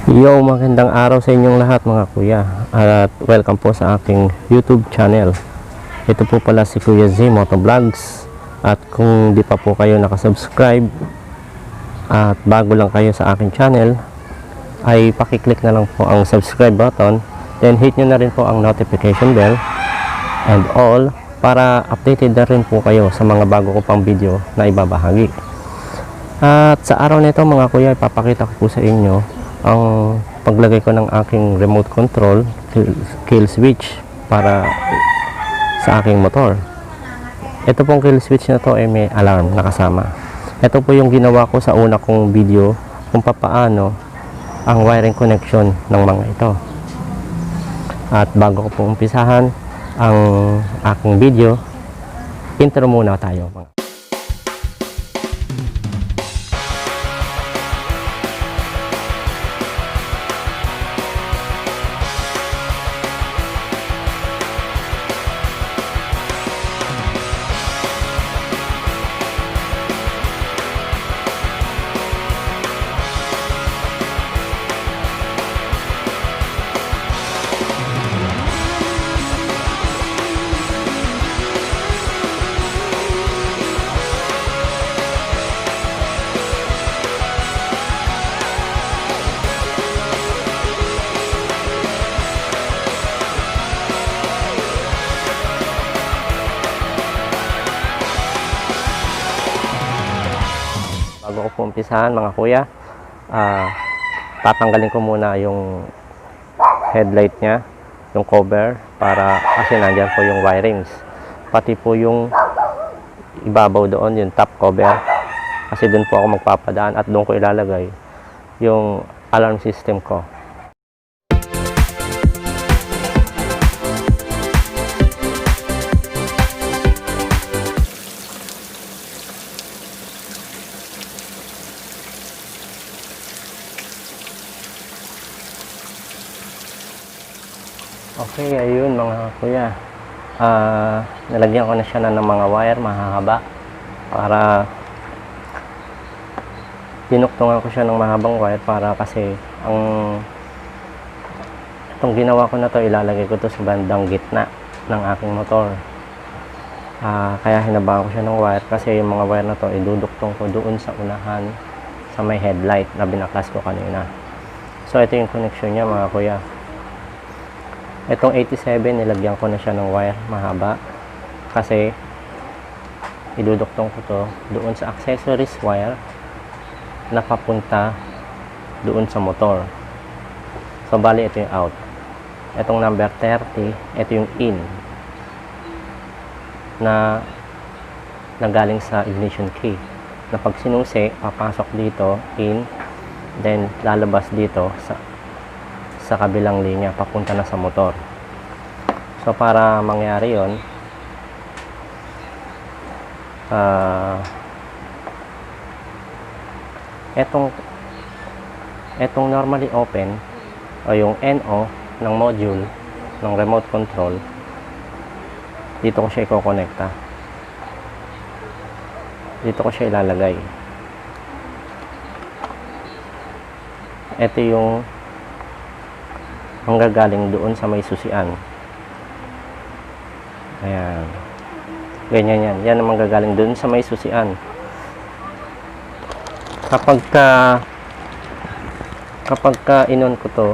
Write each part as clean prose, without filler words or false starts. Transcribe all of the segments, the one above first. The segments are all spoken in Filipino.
Yo, magandang araw sa inyong lahat mga kuya at welcome po sa aking YouTube channel. Ito po pala si Kuya Z Motovlogs at kung di pa po kayo nakasubscribe at bago lang kayo sa aking channel ay pakiclick na lang po ang subscribe button, then hit nyo na rin po ang notification bell and all para updated na rin po kayo sa mga bago ko pang video na ibabahagi. At sa araw nito mga kuya, ipapakita ko po sa inyo ang paglagay ko ng aking remote control kill switch para sa aking motor. Ito pong kill switch na to ay may alarm nakasama. Ito po yung ginawa ko sa una kong video kung papaano ang wiring connection ng mga ito. At bago ko po umpisahan ang aking video, intro muna tayo mga. Bago ko po umpisahan mga kuya, tatanggalin ko muna yung headlight nya, yung cover, para kasi nandyan po yung wirings, pati po yung ibabaw doon, yung top cover, kasi doon po ako magpapadaan at doon ko ilalagay yung alarm system ko. Okay, ayun mga kuya, nalagyan ko na siya ng mga wire mahahaba para dinuktungan ko siya ng mahabang wire, para kasi itong ginawa ko na to, ilalagay ko to sa bandang gitna ng aking motor. Kaya hinabahan ko siya ng wire kasi yung mga wire na to iduduktong ko doon sa unahan sa may headlight na binaklas ko kanina. So ito yung connection niya mga kuya. Itong 87, nilagyan ko na siya ng wire mahaba kasi iduduktong ko to doon sa accessories wire na papunta doon sa motor. So bali ito yung out. Itong number 30, ito yung in na nanggaling sa ignition key, na pag sinusi, papasok dito, in, then lalabas dito sa kabilang linya papunta na sa motor. So para mangyari yon, etong normally open o yung NO ng module ng remote control, dito ko siya i-connecta, dito ko siya ilalagay. Ito yung manggagaling doon sa may susian. Ayan, ganyan yan, yan ang manggagaling doon sa may susian. Kapag ka inon ko to,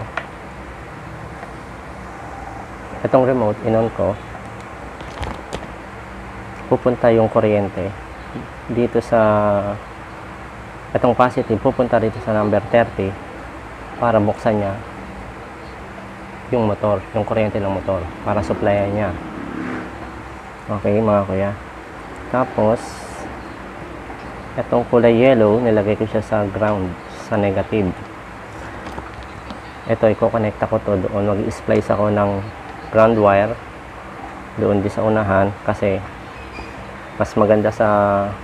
itong remote inon ko, pupunta yung kuryente dito sa itong positive, pupunta dito sa number 30 para buksan niya yung motor, yung kuryente ng motor, para supplyan niya. Okay mga kuya. Tapos itong kulay yellow, nilagay ko siya sa ground, sa negative. Ito, i-connecta ko to doon, mag-splice ako ng ground wire doon di sa unahan kasi mas maganda sa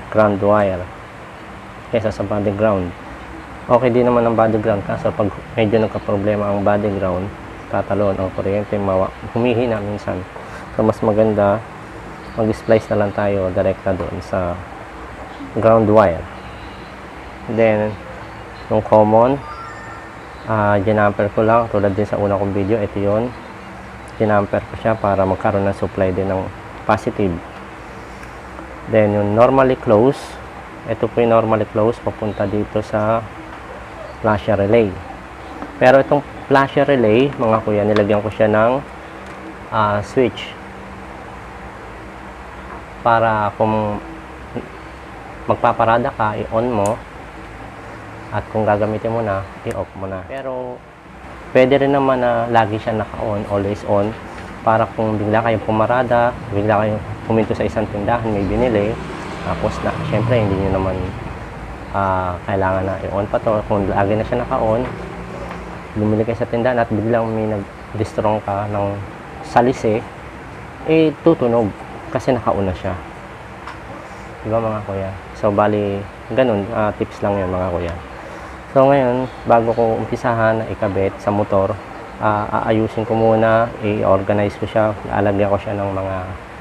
ground wire kaysa sa body ground. Okay din naman ang body ground, kaso pag medyo nagka-problema ang body ground, tatalon ang kuryente, humihina minsan. So mas maganda mag-splice na lang tayo direkta doon sa ground wire. Then yung common Ginamper ko lang tulad din sa una kong video. Ito yun, ginamper ko siya para magkaroon ng supply din ng positive. Then yung normally close, ito po yung normally close papunta dito sa flasher relay. Pero itong flasher relay mga kuya, nilagyan ko siya ng switch para kung magpaparada ka, i-on mo, at kung gagamitin mo na, i-off mo na. Pero pwede rin naman na lagi siya naka-on, always on, para kung bigla kayong pumarada, bigla kayong puminto sa isang tindahan, may binili, tapos na, syempre hindi nyo naman kailangan na i-on pa to. Kung lagi na siya naka-on, bumili kayo sa tindahan at biglang may nag-distrong ka ng salise, tutunog kasi naka-on na siya. Diba mga kuya? So bali, ganun, tips lang yun mga kuya. So ngayon, bago ko umpisahan na ikabit sa motor, aayusin ko muna, i-organize ko siya, lalagyan ko siya ng mga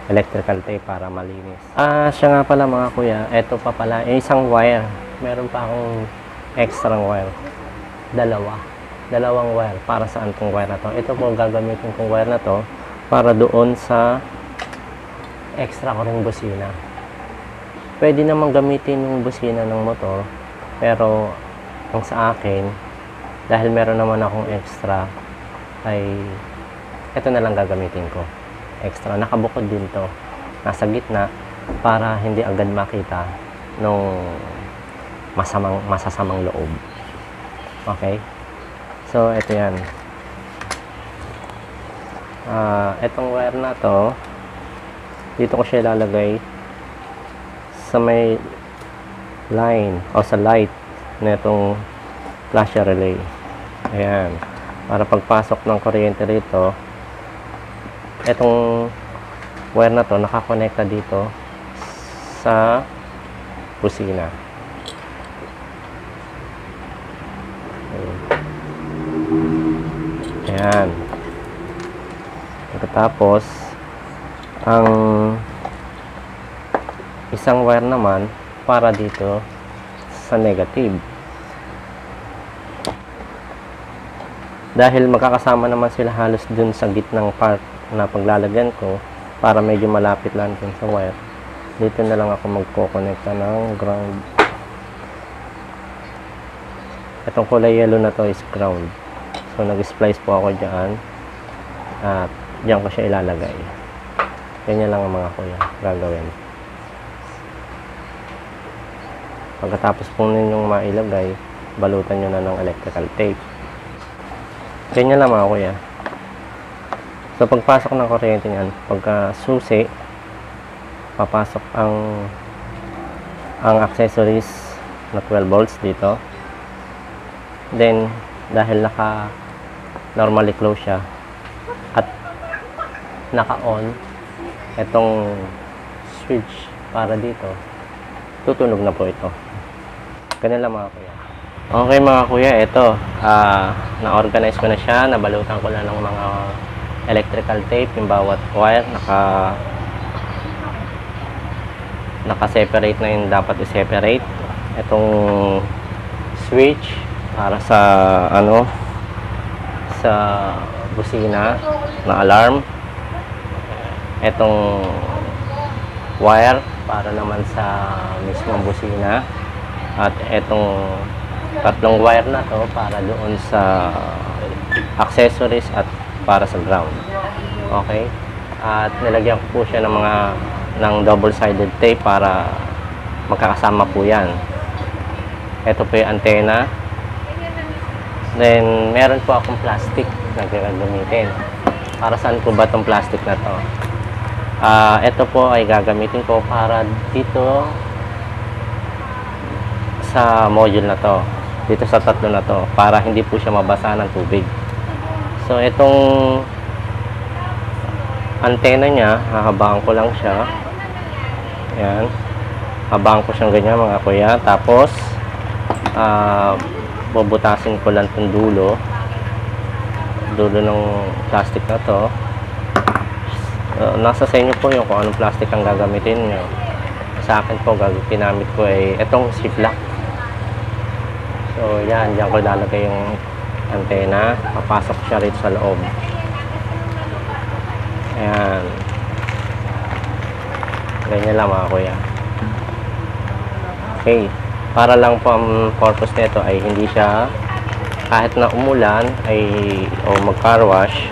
electrical tape para malinis. Siya nga pala mga kuya, eto pa pala, isang wire. Meron pa akong extra wire. Dalawang wire. Para saan tong wire na to? Ito po gagamitin kong wire na to para doon sa extra ko ring busina. Pwede namang gamitin yung busina ng motor, pero ang sa akin, dahil meron naman akong extra, ay ito na lang gagamitin ko. Extra, nakabukod din to, nasa gitna, para hindi agad makita nung masasamang loob. Okay? So, ito yan. Itong wire na to, dito ko siya ilalagay sa may line o sa light na itong flasher relay. Ayan. Para pagpasok ng kuryente rito, itong wire na to nakakonekta dito sa busina. Ayan. Tapos ang isang wire naman para dito sa negative. Dahil magkakasama naman sila halos dun sa gitnang part na paglalagyan ko, para medyo malapit lang dun sa wire, dito na lang ako magko-connecta ng ground. Itong kulay yellow na to is ground. So nag-splice po ako dyan at dyan ko siya ilalagay. Ganyan lang ang mga kuya gagawin. Pagkatapos po ninyong mailagay, balutan nyo na ng electrical tape. Ganyan lang mga kuya. So pagpasok ng kuryente niyan, pagka susi, papasok ang accessories na 12 volts dito. Then dahil naka normally close siya at naka-on itong switch para dito, tutunog na po ito. Ganun lang mga kuya. Okay mga kuya, ito na-organize ko na siya, nabalutan ko na ng mga electrical tape yung bawat wire, naka-separate na yung dapat i-separate. Itong switch para sa sa busina na alarm. Itong wire para naman sa mismong busina, at itong tatlong wire na to para doon sa accessories at para sa ground. Okay? At nilagyan ko po siya ng double-sided tape para magkakasama po yan. Ito po yung antena. Then meron po akong plastic na gagamitin. Para saan po ba itong plastic na to? Ito po ay gagamitin ko para dito sa module na to, dito sa tatlo na to, para hindi po siya mabasa ng tubig. So itong antena niya, hahabaan ko lang siya. Ayan, habaan ko siyang ganyan mga kuya. Tapos bubutasin ko lang itong dulo ng plastic na to. Nasa sa inyo po yung kung anong plastic ang gagamitin nyo. Sa akin po, ginamit ko ay itong ziplock. So yan, dyan ko lalagay yung antena, papasok siya rito sa loob. Ayan. Ganyan lang mga kuya. Okay. Para lang po ang purpose nito ay hindi siya kahit na umulan o mag-car wash,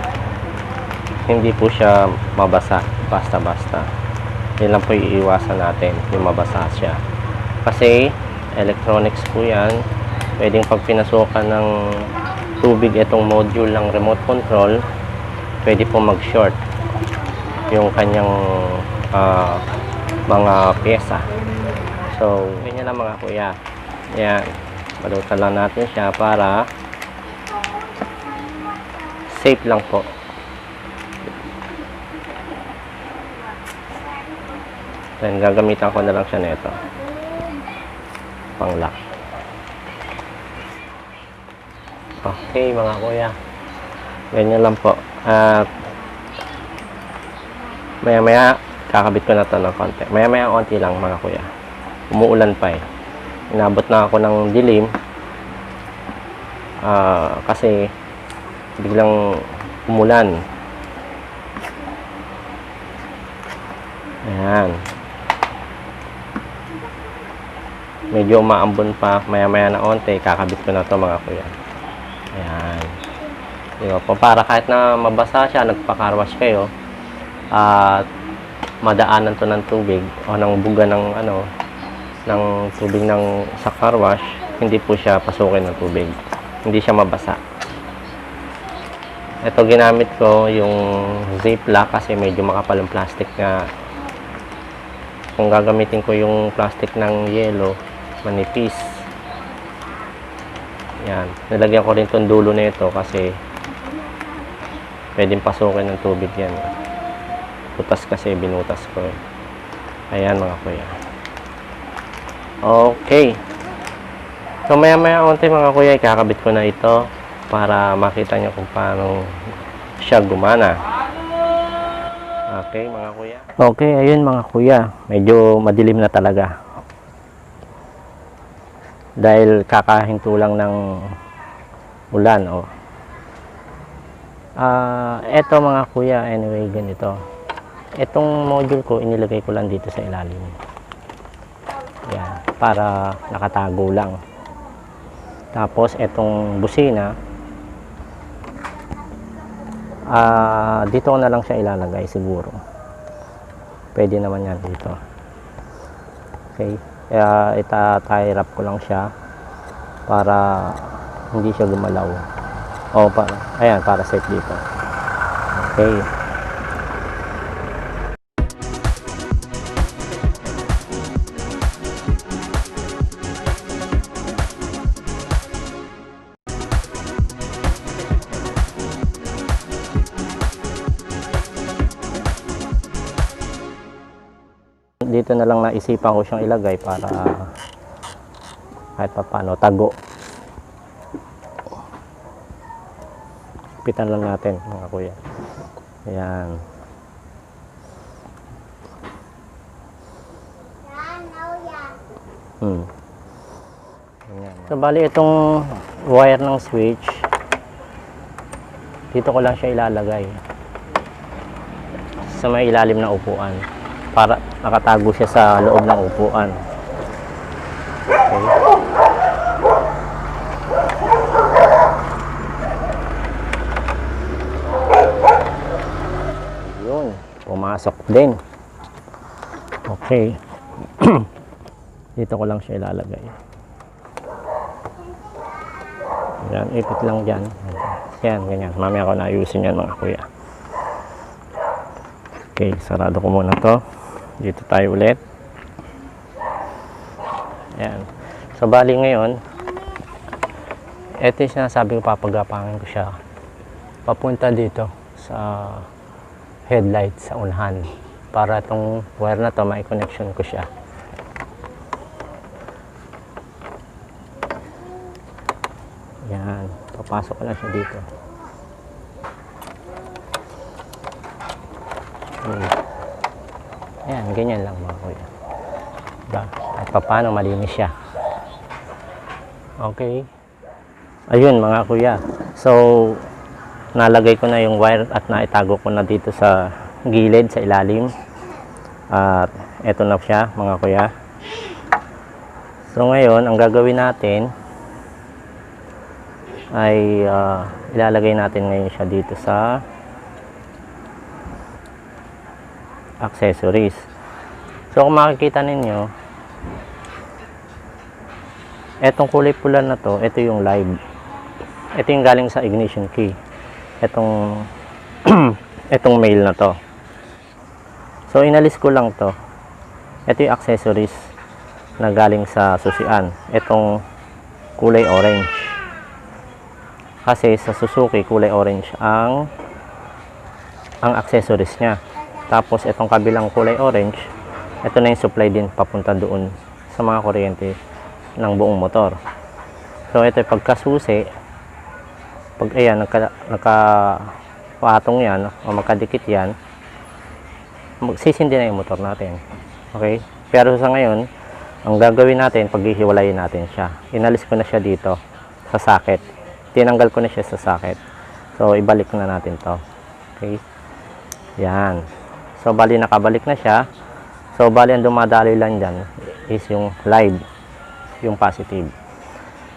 hindi po siya mabasa basta-basta. Yan lang po iiwasan natin, yung mabasa siya. Kasi electronics po yan. Pwedeng pag pinasukan ng tubig itong module ng remote control, pwede po mag-short yung kanyang mga pyesa. So, ganyan lang mga kuya. Yan. Balutan lang natin siya para safe lang po. Then, gagamitan ko na lang siya nito. Pang-lock. Okay, mga kuya. Ganyan lang po. At maya-maya, kakabit ko na ito ng konti. Maya-maya, konti lang mga kuya. Umuulan pa eh. Inabot na ako ng dilim. Kasi biglang umulan. Ayan. Medyo umaambon pa. Maya-maya na onte, kakabit ko na ito mga kuya. Ayan. Diba po? Para kahit na mabasa siya, nagpa-carwash kayo, at madaanan to ng tubig o ng buga ng ng tubig sa car wash, hindi po siya pasukin ng tubig. Hindi siya mabasa. Ito ginamit ko yung Ziploc kasi medyo makapal ang plastic nga. Kung gagamitin ko yung plastic ng yelo, manipis. Yan. Nilagyan ko rin itong dulo nito kasi pwedeng pasukin ng tubig yan. Butas kasi, binutas ko eh. Ayan mga kuya. Okay. So maya-maya onti mga kuya, ikakabit ko na ito para makita nyo kung paano siya gumana. Okay mga kuya. Okay, ayun mga kuya. Medyo madilim na talaga. Dahil kakahinto lang ng ulan. Eto mga kuya, anyway, ganito. Etong module ko, inilagay ko lang dito sa ilalim. Yan, para nakatago lang. Tapos, etong busina, dito ko na lang siya ilalagay siguro. Pwede naman yan dito. Okay. Kaya tie wrap ko lang siya para hindi siya gumalaw. Ayan, para safe dito. Okay. Dito na lang naisipan ko siyang ilagay para kahit pa paano tago. Pitan lang natin mga kuya. Ayan. Ayan. So bali itong wire ng switch, dito ko lang siya ilalagay sa may ilalim ng upuan para nakatago siya sa loob ng upuan. Okay. Yun, pumasok din. Okay. Dito ko lang siya ilalagay. Yan, ipit lang dyan. Yan, ganyan. Mamaya ko na ayusin yan mga kuya. Okay, sarado ko muna to. Dito tayo ulit. Yan. So, bali ngayon, ito yung sinasabi ko, papagapangin ko siya papunta dito sa headlight sa unahan para itong wire na to, may connection ko siya. Yan. Papasok ko lang siya dito. Ayan, ganyan lang mga kuya. Diba? At paano malinis siya. Okay. Ayun mga kuya. So, nalagay ko na yung wire at naitago ko na dito sa gilid, sa ilalim. At eto na siya mga kuya. So ngayon, ang gagawin natin ay ilalagay natin ngayon siya dito sa accessories. So kung makikita ninyo, etong kulay pula na to, ito yung live. Ito yung galing sa ignition key. Etong etong male na to. So inalis ko lang to. Ito yung accessories na galing sa susian. Etong kulay orange. Kasi sa Suzuki kulay orange ang accessories niya. Tapos itong kabilang kulay orange, ito na yung supply din papunta doon sa mga kuryente ng buong motor. So ito yung pagkasusi, pag ayan nagka-patong yan o magkadikit yan, magsisindi na yung motor natin. Okay? Pero sa ngayon, ang gagawin natin, paghihiwalayin natin siya. Inalis ko na siya dito sa socket. Tinanggal ko na siya sa socket. So ibalik na natin to. Okay? Yan. So bali nakabalik na siya. So bali ang dumadaloy lang dyan is yung live, yung positive.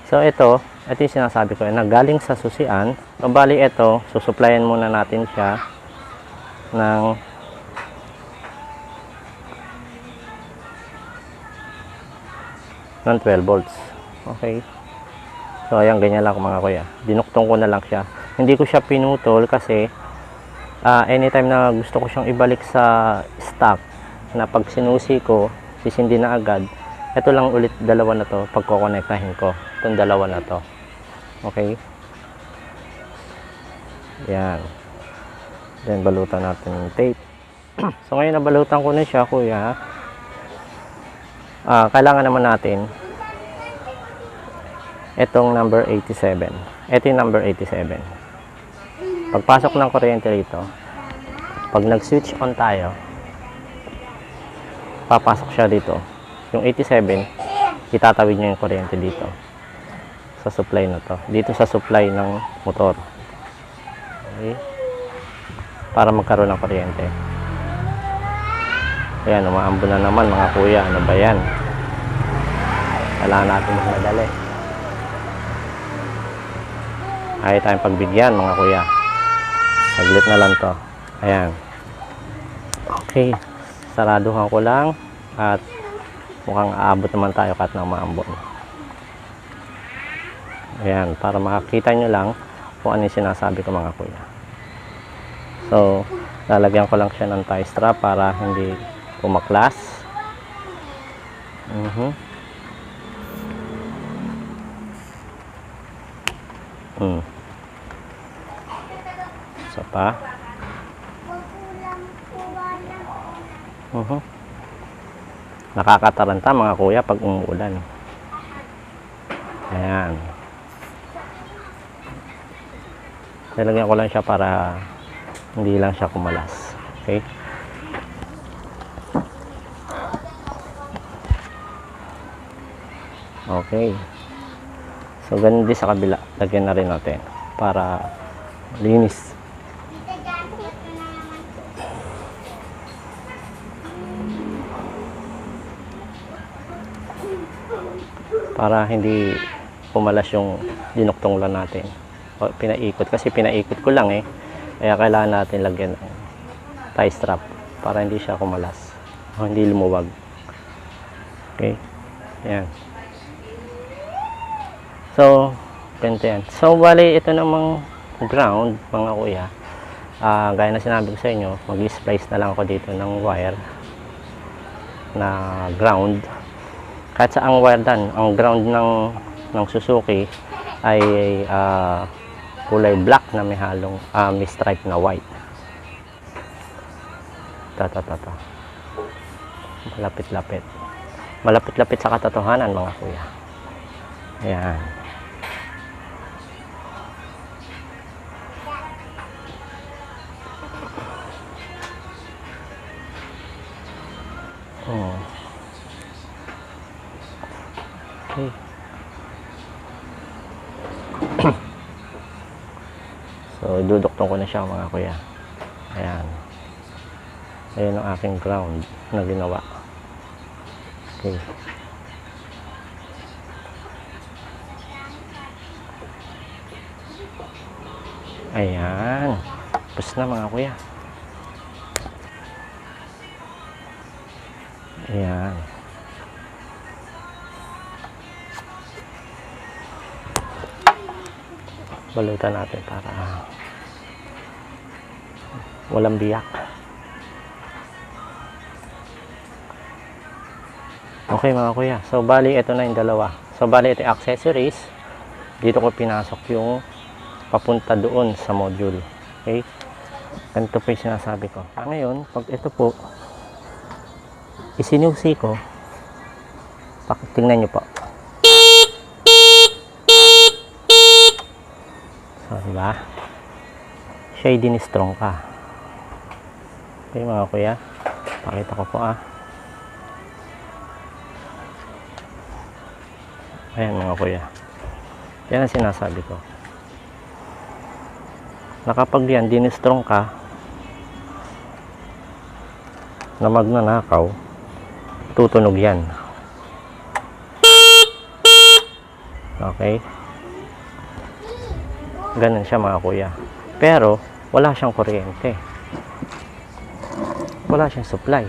So ito yung sinasabi ko, nagaling sa susian. So bali ito, susuplayan muna natin siya ng 12 volts. Okay. So ayan, ganyan lang mga kuya. Dinuktong ko na lang siya. Hindi ko siya pinutol kasi anytime na gusto ko siyang ibalik sa stock, na pag sinusi ko, sisindi na agad. Ito lang ulit, dalawa na to, pagkokonektahin ko. Itong dalawa na to. Okay? Yan. Then balutan natin yung tape. So ngayon nabalutan ko na siya kuya. Kailangan naman natin itong number 87. Ito yung number 87. Pagpasok ng kuryente rito, pag nag-switch on tayo, papasok siya dito. Yung 87, itatawid niya yung kuryente dito sa supply na to. Dito sa supply ng motor. Okay? Para magkaroon ng kuryente. Ayan, umaambo na naman mga kuya. Ano ba yan? Kailangan natin mas madali. Ayaw tayong pagbigyan mga kuya. Saglit na lang to. Ayan. Okay. Saraduhan ko lang. At mukhang aabot naman tayo kahit na umaambon. Ayan. Para makakita nyo lang kung ano yung sinasabi ko mga kuya. So, lalagyan ko lang siya ng tie strap para hindi pumaklas. Isa pa. Nakakataranta mga kuya pag umuulan. Ayan. Lalagyan ko lang siya para hindi lang siya kumalas. Okay? Okay. So, ganun din sa kabila. Lagyan na rin natin para linis. Para hindi pumalas yung dinuktong lang natin. O, pinaikot. Kasi pinaikot ko lang eh. Kaya kailangan natin lagyan ng tie strap para hindi siya kumalas o hindi lumuwag. Okay? Ayan. So, ganito yan. So, bali, ito namang ground, mga kuya. Gaya na sinabi ko sa inyo, mag-splice na lang ako dito ng wire na ground. Kahit sa ang wire dan, ang ground ng Suzuki ay kulay black na may halong may stripe na white. Malapit-lapit. Malapit-lapit sa katotohanan mga kuya. Ayan. Okay. So duduktong ko na siya mga kuya. Ayan. Ayan ang aking ground na ginawa. Okay. Ayan. Tapos na mga kuya. Ayan. Balutan natin para walang biyak. Okay mga kuya. So bali ito na yung dalawa. So bali ito yung accessories. Dito ko pinasok yung papunta doon sa module. Okay? Ganito po yung sinasabi ko. Ngayon, pag ito po isinusi ko, tingnan nyo po. So, diba? Siya din-strong ka. Okay mga kuya. Pakita ko po Ayan mga kuya. Yan ang sinasabi ko. Na kapag yan, din-strong ka, na magnanakaw, tutunog yan. Okay? Ganun siya mga kuya. Pero, wala siyang kuryente. Wala siyang supply.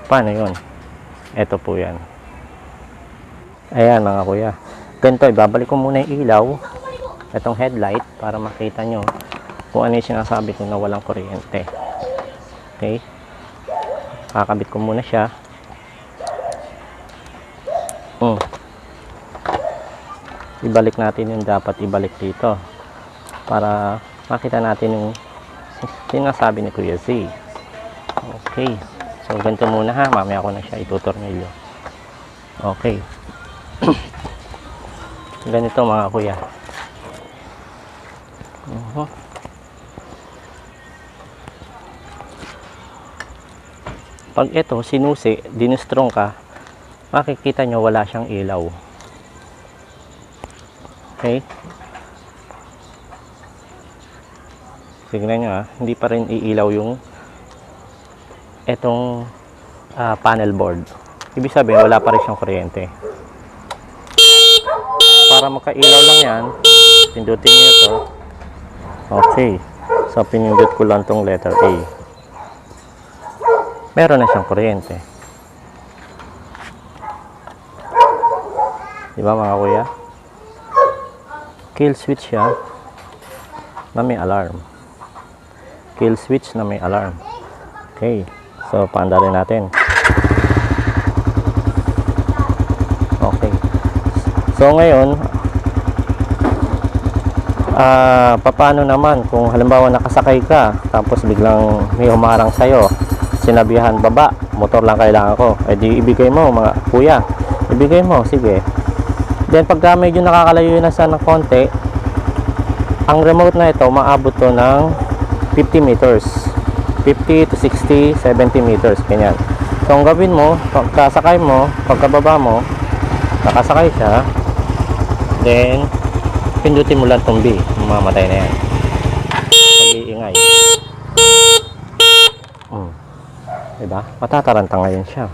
Paano yun? Ito po yan. Ayan mga kuya. Ganito, ibabalik ko muna yung ilaw. Itong headlight para makita nyo kung ano yung sinasabi ko na walang kuryente. Okay? Kakabit ko muna siya. Ibalik natin yung dapat ibalik dito para makita natin yung sinasabi ni Kuya Z. Okay. So, ganito muna ha. Mamaya ko na siya itutornilyo. Okay. Ganito mga kuya. Pag ito sinusi, dinistrong ka, makikita nyo wala siyang ilaw. Okay? Tignan nyo hindi pa rin iilaw yung etong panel board. Ibig sabihin wala pa rin siyang kuryente. Para makailaw lang yan, pindutin nyo ito. Okay. So pinindot ko lang tong letter A. Meron na siyang kuryente. Diba mga kuya? Kill switch siya na may alarm. Kill switch na may alarm. Okay. So paanda rin natin. Okay. So ngayon, paano naman kung halimbawa nakasakay ka tapos biglang may humarang sa'yo, sinabihan baba, motor lang kailangan ko, di ibigay mo mga kuya, ibigay mo, sige. Then pagka medyo nakakalayo na sa ng konti, ang remote na ito maabot to ng 50 meters, 50 to 60, 70 meters, ganyan. So ang gawin mo, pagkasakay mo, pagkababa mo, nakasakay siya, then pindutin mo lang itong B, mamamatay na yan. Pag-iingay. Diba? Matataranta ngayon siya.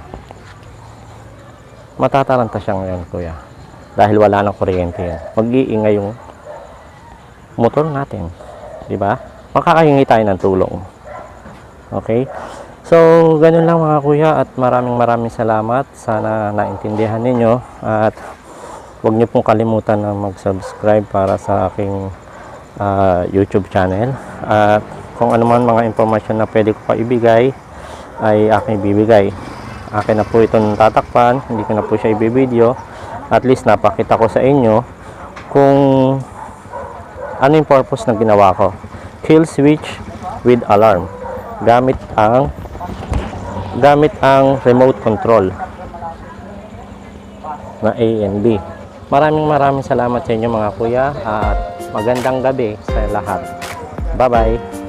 Matataranta siya ngayon kuya. Dahil wala nang kuryente yan. Mag-iingay yung motor natin. Diba? Makakahingi tayo ng tulong. Okay? So, ganun lang mga kuya at maraming salamat. Sana naintindihan ninyo at huwag niyo pong kalimutan na mag-subscribe para sa aking YouTube channel. At kung ano man mga impormasyon na pwede ko pa ibigay, ay aking ibibigay. Akin na po itong tatakpan, hindi ko na po siya ibibideo. At least napakita ko sa inyo kung ano yung purpose na ginawa ko. Kill switch with alarm. Gamit ang remote control na A and B. Maraming salamat sa inyo mga kuya at magandang gabi sa lahat. Bye bye.